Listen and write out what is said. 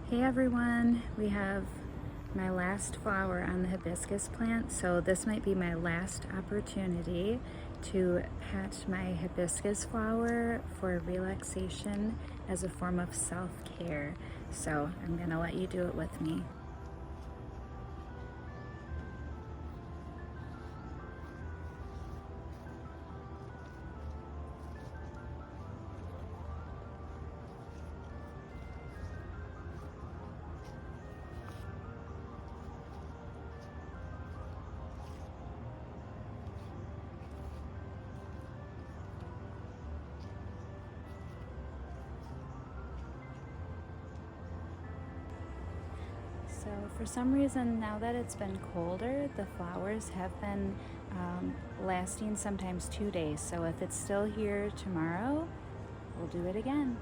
Hey everyone, we have my last flower on the hibiscus plant, so this might be my last opportunity to patch my hibiscus flower for relaxation as a form of self-care. So I'm gonna let you do it with me. So for some reason, now that it's been colder, the flowers have been lasting sometimes 2 days. So if it's still here tomorrow, we'll do it again.